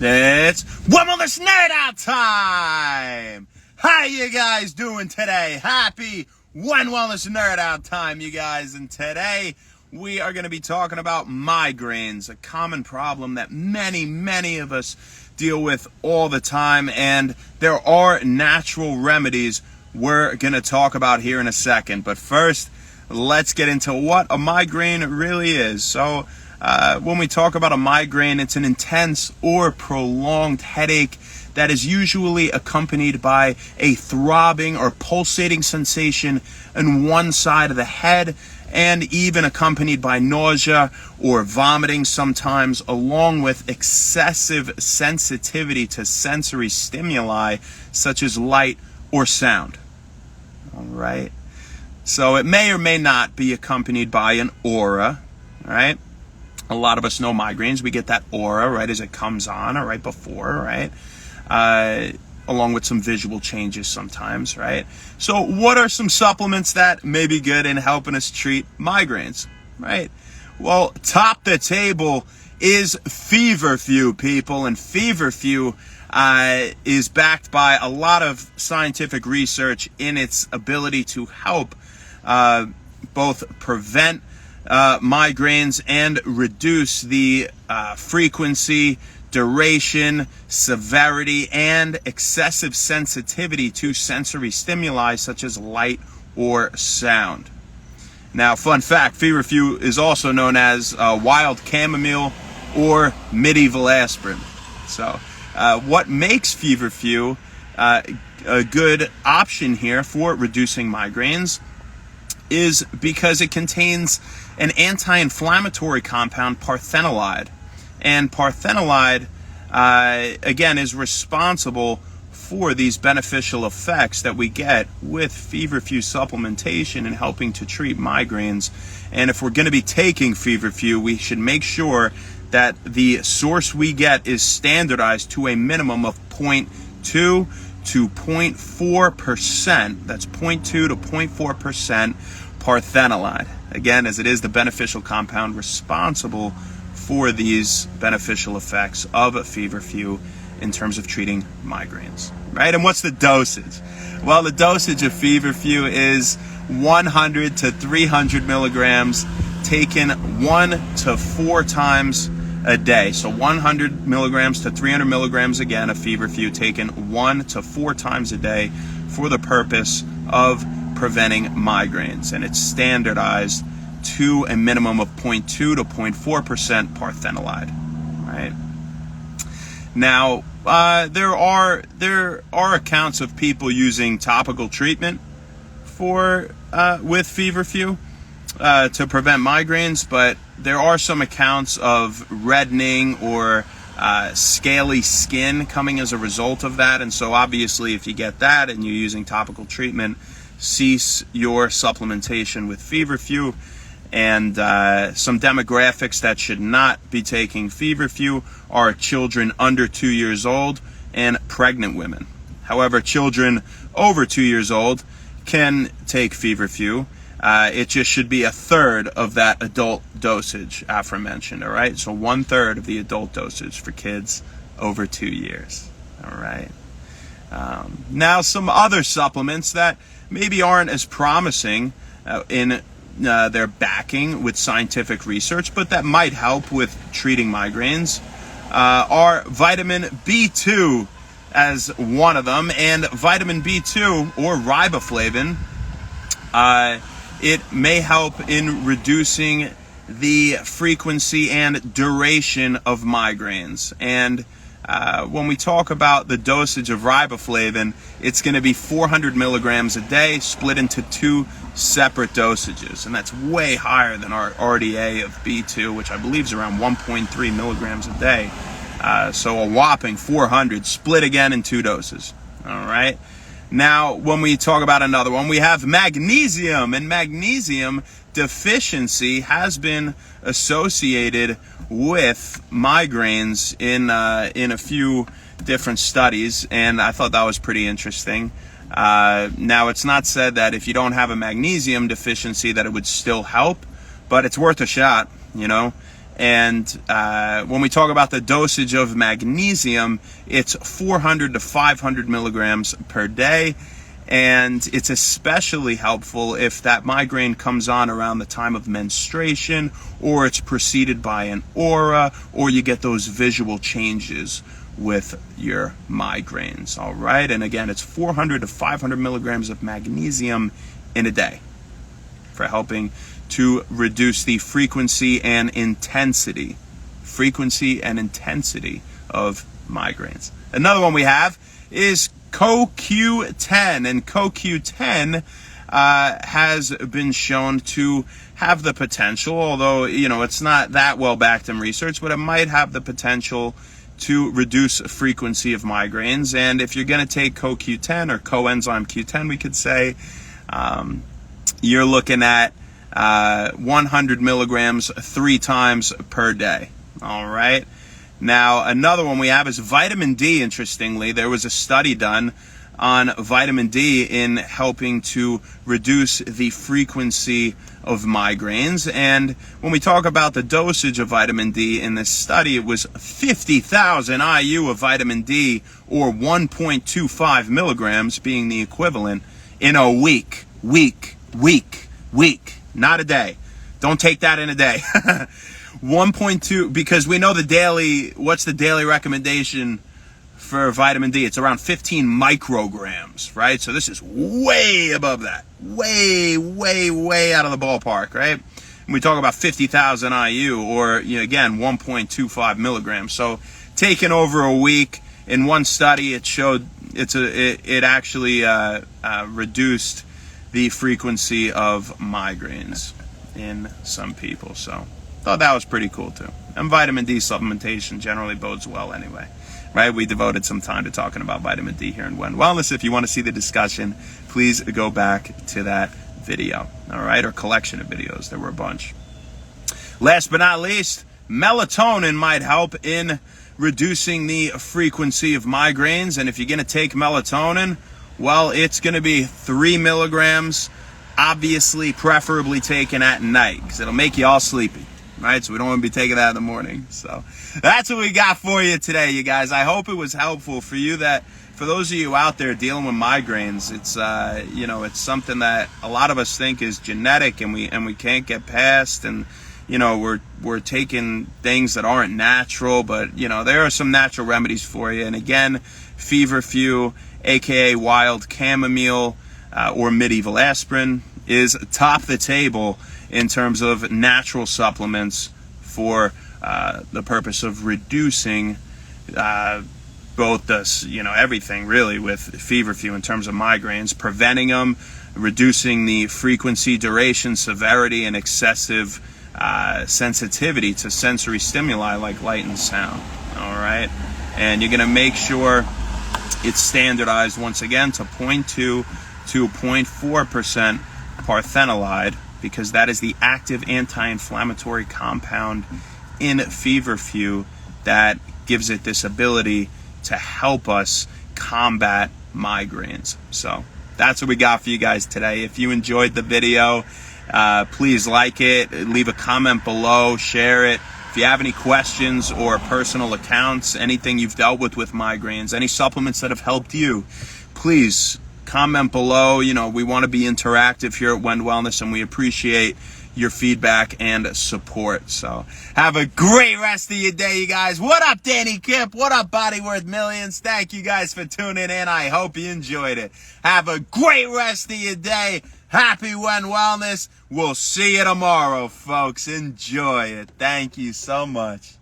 It's Wellness Nerd Out time! How you guys doing today? Happy Wellness Nerd Out time, you guys. And today we are going to be talking about migraines, a common problem that many of us deal with all the time. And there are natural remedies we're going to talk about here in a second. But first, let's get into what a migraine really is. So, when we talk about a migraine, it's an intense or prolonged headache that is usually accompanied by a throbbing or pulsating sensation in one side of the head, and even accompanied by nausea or vomiting sometimes, along with excessive sensitivity to sensory stimuli such as light or sound. All right. So it may or may not be accompanied by an aura, right? A lot of us know migraines. We get that aura right as it comes on or right before, right? Along with some visual changes sometimes, right? So what are some supplements that may be good in helping us treat migraines, right? Well, top the table is Feverfew, people. And Feverfew is backed by a lot of scientific research in its ability to help both prevent migraines and reduce the frequency, duration, severity, and excessive sensitivity to sensory stimuli such as light or sound. Now, fun fact, Feverfew is also known as wild chamomile or medieval aspirin. So what makes Feverfew a good option here for reducing migraines is because it contains an anti-inflammatory compound, parthenolide. And parthenolide, again, is responsible for these beneficial effects that we get with Feverfew supplementation and helping to treat migraines. And if we're going to be taking Feverfew, we should make sure that the source we get is standardized to a minimum of 0.2 to 0.4%. That's 0.2 to 0.4% parthenolide. Again, as it is the beneficial compound responsible for these beneficial effects of Feverfew in terms of treating migraines, right? And what's the dosage? Well, the dosage of Feverfew is 100 to 300 milligrams taken 1 to 4 times a day. So 100 milligrams to 300 milligrams again of Feverfew taken 1 to 4 times a day for the purpose of preventing migraines. And it's standardized to a minimum of 0.2 to 0.4% parthenolide, right? Now, there are accounts of people using topical treatment with Feverfew to prevent migraines, but there are some accounts of reddening or scaly skin coming as a result of that. And so obviously if you get that and you're using topical treatment, cease your supplementation with Feverfew. And some demographics that should not be taking Feverfew are children under 2 years old and pregnant women. However, children over 2 years old can take Feverfew. It just should be a third of that adult dosage aforementioned, all right? So 1/3 of the adult dosage for kids over 2 years, all right? Now, some other supplements that maybe aren't as promising in their backing with scientific research, but that might help with treating migraines, are vitamin B2 as one of them. And vitamin B2, or riboflavin, it may help in reducing the frequency and duration of migraines. And when we talk about the dosage of riboflavin, it's going to be 400 milligrams a day split into 2 separate dosages. And that's way higher than our RDA of B2, which I believe is around 1.3 milligrams a day. So a whopping 400 split again in 2 doses. All right. Now, when we talk about another one, we have magnesium. And magnesium deficiency has been associated with migraines in a few different studies, and I thought that was pretty interesting. Now, it's not said that if you don't have a magnesium deficiency that it would still help, but it's worth a shot, you know. And when we talk about the dosage of magnesium, it's 400 to 500 milligrams per day. And it's especially helpful if that migraine comes on around the time of menstruation, or it's preceded by an aura, or you get those visual changes with your migraines. All right. And again, it's 400 to 500 milligrams of magnesium in a day for helping to reduce the frequency and intensity of migraines. Another one we have is CoQ10, and CoQ10 has been shown to have the potential, although it's not that well backed in research, but it might have the potential to reduce frequency of migraines. And if you're going to take CoQ10 or coenzyme Q10, we could say, you're looking at 100 milligrams 3 times per day. All right. Now, another one we have is vitamin D. Interestingly, there was a study done on vitamin D in helping to reduce the frequency of migraines. And when we talk about the dosage of vitamin D in this study, it was 50,000 IU of vitamin D, or 1.25 milligrams being the equivalent in a week, not a day. Don't take that in a day. 1.2, because we know what's the daily recommendation for vitamin D? It's around 15 micrograms, right? So this is way above that. Way out of the ballpark, right? And we talk about 50,000 IU, or again, 1.25 milligrams. So taken over a week, in one study, it showed it actually reduced the frequency of migraines in some people. So thought that was pretty cool too. And vitamin D supplementation generally bodes well anyway, right? We devoted some time to talking about vitamin D here in When Wellness. If you want to see the discussion, please go back to that video, all right, or collection of videos. There were a bunch. Last but not least, melatonin might help in reducing the frequency of migraines. And if you're going to take melatonin, well, it's going to be 3 milligrams, obviously preferably taken at night, because it'll make you all sleepy, right? So we don't want to be taking that in the morning. So that's what we got for you today, you guys. I hope it was helpful for you, that for those of you out there dealing with migraines, it's it's something that a lot of us think is genetic, and we can't get past, and we're taking things that aren't natural, but there are some natural remedies for you. And again, feverfew, aka wild chamomile, or medieval aspirin, is top the table in terms of natural supplements for the purpose of reducing both everything really with feverfew in terms of migraines, preventing them, reducing the frequency, duration, severity, and excessive sensitivity to sensory stimuli like light and sound. All right, and you're going to make sure it's standardized once again to 0.2 to 0.4% parthenolide, because that is the active anti-inflammatory compound in feverfew that gives it this ability to help us combat migraines. So that's what we got for you guys today. If you enjoyed the video, please like it, leave a comment below, share it. If you have any questions or personal accounts, anything you've dealt with migraines, any supplements that have helped you, please comment below. We want to be interactive here at When Wellness, and we appreciate your feedback and support. So have a great rest of your day, you guys. What up, Danny Kip? What up, Body Worth Millions? Thank you guys for tuning in. I hope you enjoyed it. Have a great rest of your day. Happy When Wellness. We'll see you tomorrow, folks. Enjoy it. Thank you so much.